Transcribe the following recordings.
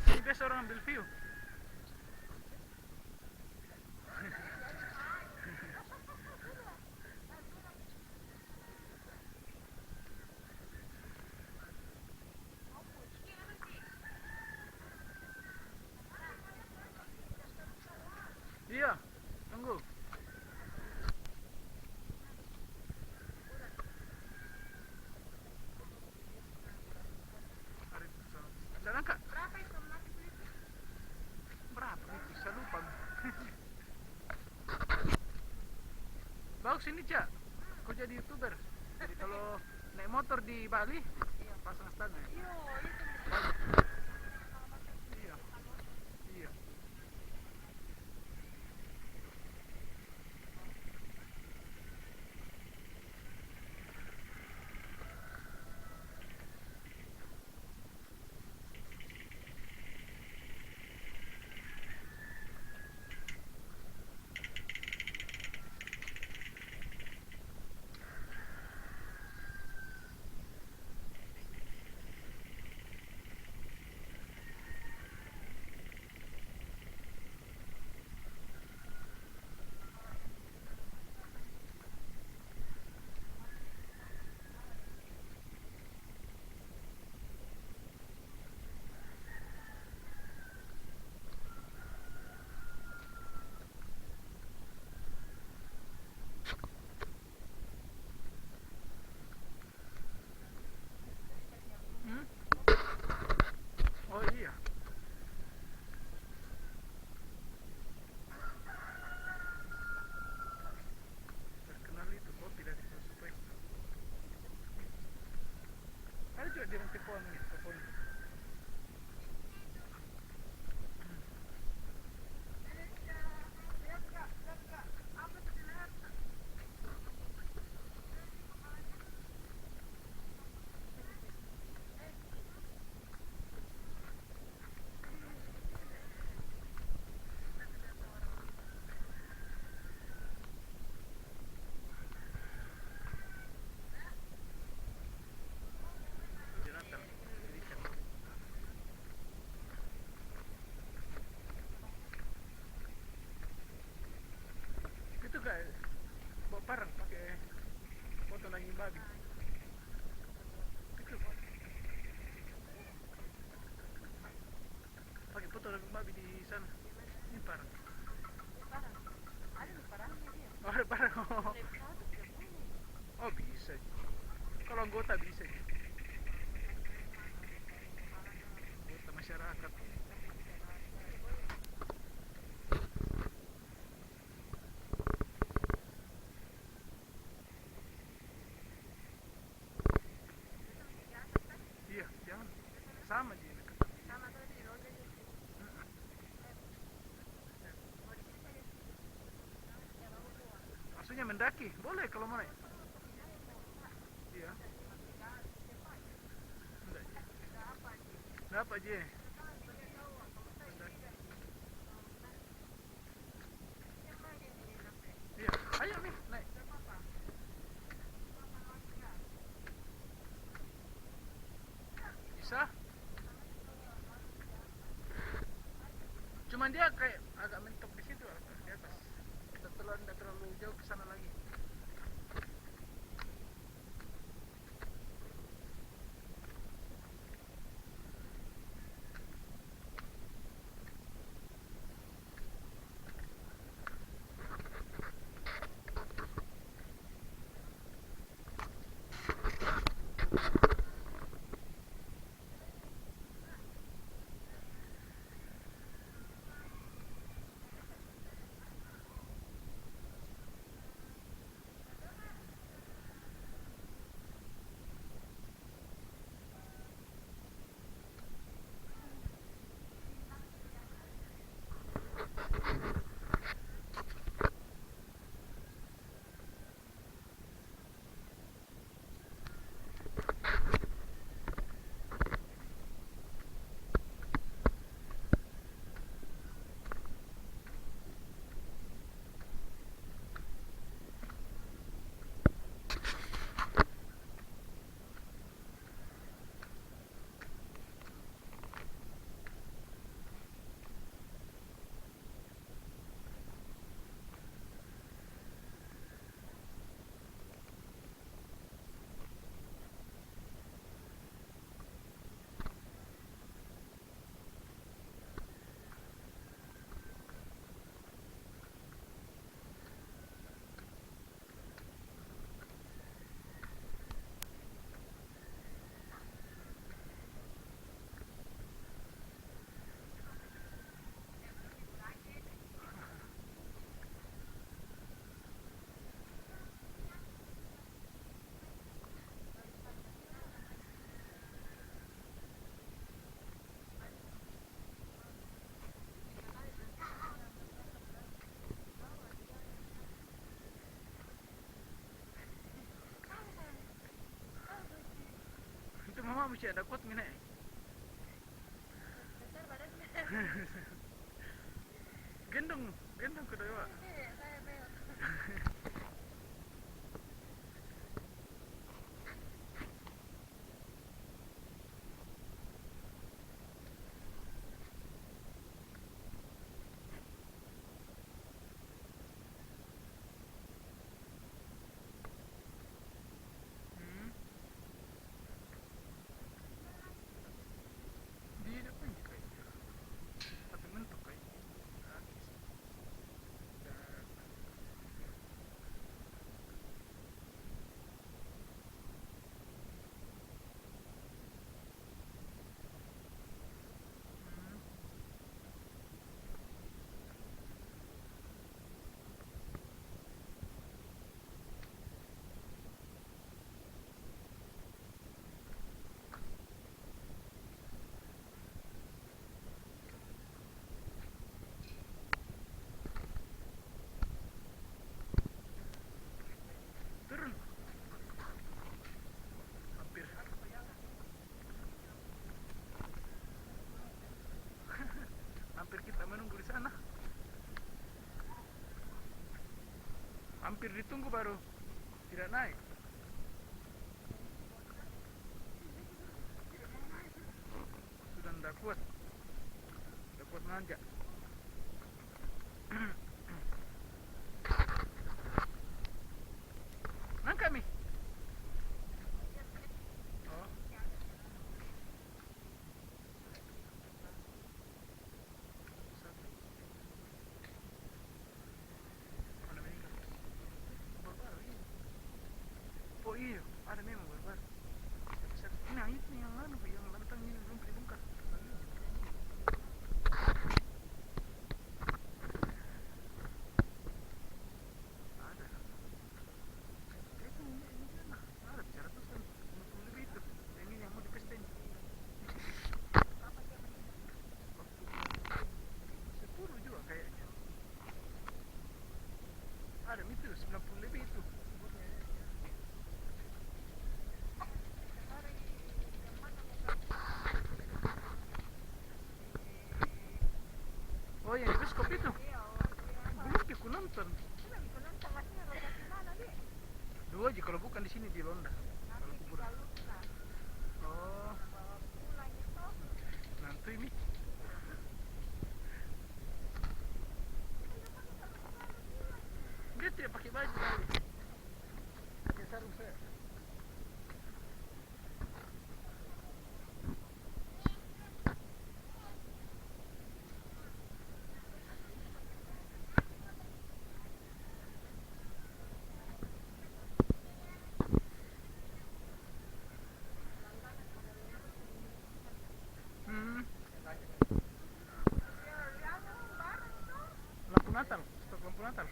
Ini biasa orang ambil view. Iya, tunggu. Jalan kak? Berapa itu? Saya lupa. Bagus sini cak. Kau jadi youtuber. Jadi kalau naik motor di Bali, pasang stangnya. Bagus. Iya, iya. Hmm? Oh iya. Terkenal itu kopi dari Supaya. Ada juga di Rantepon nih, Tepon. Jonathan. Itu kayak bawa parang pakai foto lagi babi. Itu pakai foto lagi babi di sana. Ini parang. Oh, ada parang. Oh, bisa. Kalau anggota bisa. Anggota masyarakat. Iya, jangan. Sama aja. Maksudnya mendaki, boleh kalau mau naik. Iya. Mendaki. Dapat aja. Mendaki. Iya, ayo nih naik. Bisa. Cuman dia kayak agak mentok di situ di atas. Tidak terlalu jauh ke sana lagi. masih ada kuat mina. Besar badannya. Gendong, gendong kedua. Saya bel. Hmm. Di depan juga kayaknya. Tapi mentok kayaknya. Habis. Dan hmm. Turun. Hampir. Hampir kita menunggu di sana. Hampir ditunggu baru tidak naik. Sudah tidak kuat. Tidak kuat nanjak. Nangkap mi. Oh, satu. Mana meninggal? Baru-baru ini. Oh iya, ada memang baru-baru. Nah itu yang anu, yang lantang ini belum dibongkar. Ada. Itu ini sana. Ada bicara tuh kan 50 lebih itu. Yang ini yang mau dipestain. Waktu 10 juga kayaknya. Ada itu 90 lebih itu. Oh yang di bioskop itu. Belum aku nonton. Dua aja kalau bukan di sini di Londa. Kalau kubur. Oh, nanti ini. Dia tidak pakai baju kali. Pakai sarung saya. Hmm, lampu Natal, stok lampu Natal.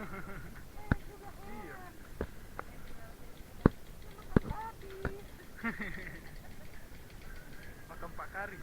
Hmm, hmm. Iya. Makan Pak Kari.